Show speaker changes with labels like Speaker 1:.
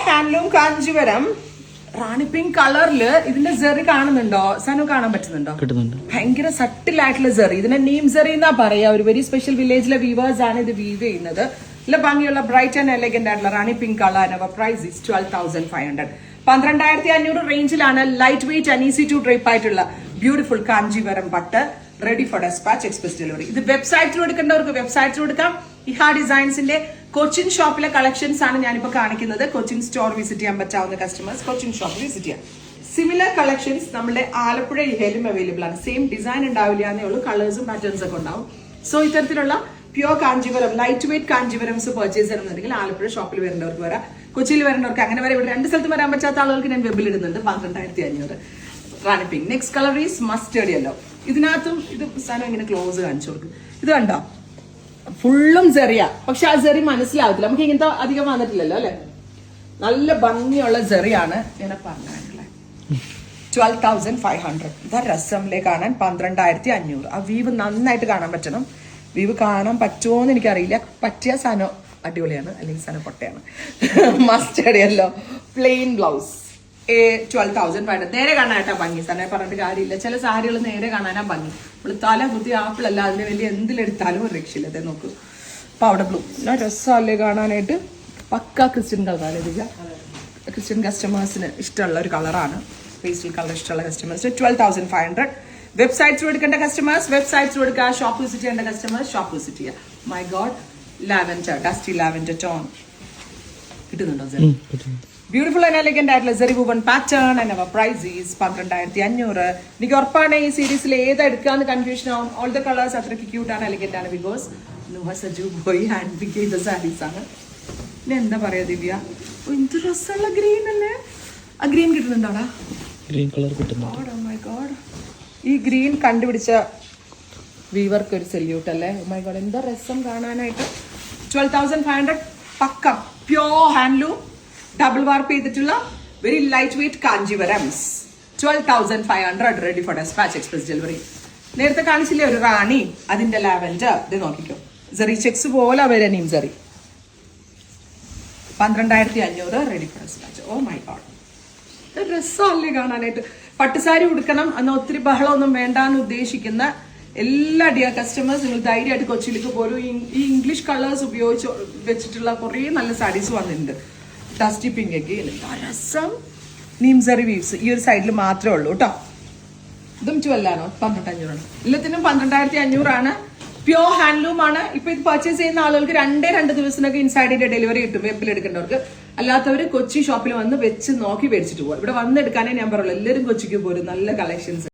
Speaker 1: Handloom Kanchipuram റാണി pink കളറില് ഇതിന്റെ Jerry കാണുന്നുണ്ടോ? സനു കാണാൻ പറ്റുന്നുണ്ടോ? ഭയങ്കര സട്ടിലായിട്ടുള്ള ജെറി. ഇതിന്റെ നീം ജെറി എന്നാ പറയാ. ഒരു വെരി സ്പെഷ്യൽ വില്ലേജിലെ വീവേഴ്സ് ആണ് ഇത് വീവ് ചെയ്യുന്നത്. നല്ല ഭംഗിയുള്ള ബ്രൈറ്റ് ആൻഡ് എലഗന്റ് ആയിട്ടുള്ള rani pink colour. Our price is 12,500. 12,500 റേഞ്ചിലാണ് light weight and easy to drape ആയിട്ടുള്ള ബ്യൂട്ടിഫുൾ കാഞ്ചീപുരം പട്ട് ready for despatch express delivery. ഇത് വെബ്സൈറ്റിൽ എടുക്കേണ്ടവർക്ക് വെബ്സൈറ്റിൽ എടുക്കാം. ഇഹാ ഡിസൈൻസിന്റെ കൊച്ചിൻ ഷോപ്പിലെ കളക്ഷൻസ് ആണ് ഞാനിപ്പോ കാണിക്കുന്നത്. കൊച്ചിൻ സ്റ്റോർ വിസിറ്റ് ചെയ്യാൻ പറ്റാവുന്ന കസ്റ്റമേഴ്സ് കൊച്ചിൻ ഷോപ്പ് വിസിറ്റ് ചെയ്യാം. സിമിലർ കളക്ഷൻസ് നമ്മുടെ ആലപ്പുഴ ഇഹയിലും അവൈലബിൾ ആണ്. സെയിം ഡിസൈൻ ഉണ്ടാവില്ല എന്നേ ഉള്ളൂ, കളേഴ്സും പാറ്റേൺസ് ഒക്കെ ഉണ്ടാവും. സോ ഇത്തരത്തിലുള്ള pure Kanchipuram light weight Kanchipurams purchase ചെയ്യണമെന്നുണ്ടെങ്കിൽ ആലപ്പുഴ ഷോപ്പിൽ വരേണ്ടവർക്ക് വരാം. കൊച്ചിയിൽ വരേണ്ടവർക്ക് അങ്ങനെ വരെ ഇവിടെ രണ്ട് സ്ഥലത്ത് വരാൻ പറ്റാത്ത ആളുകൾക്ക് ഞാൻ വെബിൽ ഇടുന്നുണ്ട്. 12,500 rani pink. Next colour is mustard yellow. ഇതിനകത്തും ഇത് സാധനം ഇങ്ങനെ ക്ലോസ് കാണിച്ചു കൊടുക്കും. ഇത് കണ്ടോ, ഫുള്ളും ജെറിയ. പക്ഷെ ആ ജെറി മനസ്സിലാവത്തില്ല, നമുക്ക് ഇങ്ങനത്തെ അധികം വന്നിട്ടില്ലല്ലോ അല്ലെ. നല്ല ഭംഗിയുള്ള ജെറിയാണ്. ഇങ്ങനെ പറഞ്ഞിട്ടുള്ളത് 12,500. ഇതാ രസമിലെ കാണാൻ 12,500. ആ വീവ് നന്നായിട്ട് കാണാൻ പറ്റണം. വീവ് കാണാൻ പറ്റുമോന്ന് എനിക്കറിയില്ല. പറ്റിയ സാധനം അടിപൊളിയാണ്, അല്ലെങ്കിൽ സാധനം പൊട്ടയാണ്. Mustard yellow plain blouse 12,500. നേരെ കാണാനായിട്ടാ ഭംഗി. സാധനം പറഞ്ഞിട്ട് കാര്യമില്ല. ചില സാരികൾ നേരെ കാണാനാ ഭംഗി. നമ്മൾ തല കുത്തി ആപ്പിളല്ല അതിന് വലിയ എന്തിലെടുത്താലും ഒരു രക്ഷയില്ല. അതെ നോക്കൂ, പൗഡർ ബ്ലൂ. രസമല്ലേ കാണാനായിട്ട്. പക്ക ക്രിസ്ത്യൻ കളറാണ് ഇതില്ല. ക്രിസ്ത്യൻ കസ്റ്റമേഴ്സിന് ഇഷ്ടമുള്ള ഒരു കളറാണ്. പേസ്റ്റൽ കളർ ഇഷ്ടമുള്ള കസ്റ്റമേഴ്സ് 12,500. വെബ്സൈറ്റ്സ് എടുക്കേണ്ട കസ്റ്റമേഴ്സ് വെബ്സൈറ്റ്സ് എടുക്കുക. ഷോപ്പ് വിസിറ്റ് ചെയ്യേണ്ട കസ്റ്റമേഴ്സ് ഷോപ്പ് വിസിറ്റ് ചെയ്യുക. My god, lavender dusty lavender tone കിട്ടുന്നുണ്ടോ? ബ്യൂട്ടിഫുൾ ആൻഡ് എലഗന്റ് ആയിട്ടുള്ള zari woven pattern and our price is 12,500. എനിക്ക് ഉറപ്പാണ് ഈ സീരീസിൽ ഏത് എടുക്കാന്ന് കൺഫ്യൂഷൻ ആവും. ഓൾ ദ കളേഴ്സ് അത്രയ്ക്ക് ക്യൂട്ട് ആണ്, എലഗന്റ് ആണ്. ബിക്കോസ് നുഹ സജു പോയി ഹാൻഡ് പിക്ക് ചെയ്ത സാരീസ് ആണ്. പിന്നെ എന്താ പറയാ ദിവ്യ, എന്ത് രസമുള്ള ഗ്രീൻ അല്ലേ. ആ ഗ്രീൻ കിട്ടുന്നുണ്ടോടാ?
Speaker 2: ഗ്രീൻ കളർ കിട്ടുന്നുണ്ട്.
Speaker 1: മൈ ഗോഡ്, ഈ ഗ്രീൻ കണ്ടുപിടിച്ച വീവർക്ക് ഒരു സല്യൂട്ട് അല്ലേ. മൈ ഗോഡ്, എന്താ രസം കാണാനായിട്ട്. 12,500 പക്ക പ്യോർ ഹാൻഡ്ലൂം ഡബിൾ വാർപ്പ് ചെയ്തിട്ടുള്ള very light weight Kanchipurams 12,500 ready for despatch express delivery. നേരത്തെ കാണിച്ചില്ലേ ഒരു റാണി, അതിന്റെ ലാവൻഡർ. ഇത് നോക്കിക്കോ, സെറി ചെക്സ് പോലെ വരാനും സെറി. 12,500 ready for dispatch. Oh my god, രസമല്ലേ കാണാനായിട്ട്. പട്ടുസാരി ഉടുക്കണം അന്ന് ഒത്തിരി ബഹളമൊന്നും വേണ്ടാന്ന് ഉദ്ദേശിക്കുന്ന എല്ലാ ഡിയർ കസ്റ്റമേഴ്സ്, നിങ്ങൾ ധൈര്യമായിട്ട് കൊച്ചിയിലേക്ക് പോലും ഈ ഇംഗ്ലീഷ് കളേഴ്സ് ഉപയോഗിച്ച് വെച്ചിട്ടുള്ള കുറേ നല്ല സാരീസ് വന്നിട്ടുണ്ട്. ഡസ്റ്റി പിങ്ക് ഒക്കെ രസം. നീംസറി വീവ്സ് ഈ ഒരു സൈഡിൽ മാത്രമേ ഉള്ളൂ കേട്ടോ. ഇതും 12,000 12,500. എല്ലാത്തിനും 12,500. പ്യോർ ഹാൻഡ്ലൂം ആണ്. ഇപ്പൊ ഇത് പർച്ചേസ് ചെയ്യുന്ന ആളുകൾക്ക് 2 ദിവസത്തിനൊക്കെ ഇൻസൈഡിന്റെ ഡെലിവറി കിട്ടും. വെബിൽ എടുക്കേണ്ടവർക്ക്. അല്ലാത്തവർ കൊച്ചി ഷോപ്പിൽ വന്ന് വെച്ച് നോക്കി മേടിച്ചിട്ട് പോകും. ഇവിടെ വന്നെടുക്കാനേ ഞാൻ പറയുള്ളൂ. എല്ലാവരും കൊച്ചിക്ക് പോരും. നല്ല കളക്ഷൻസ്.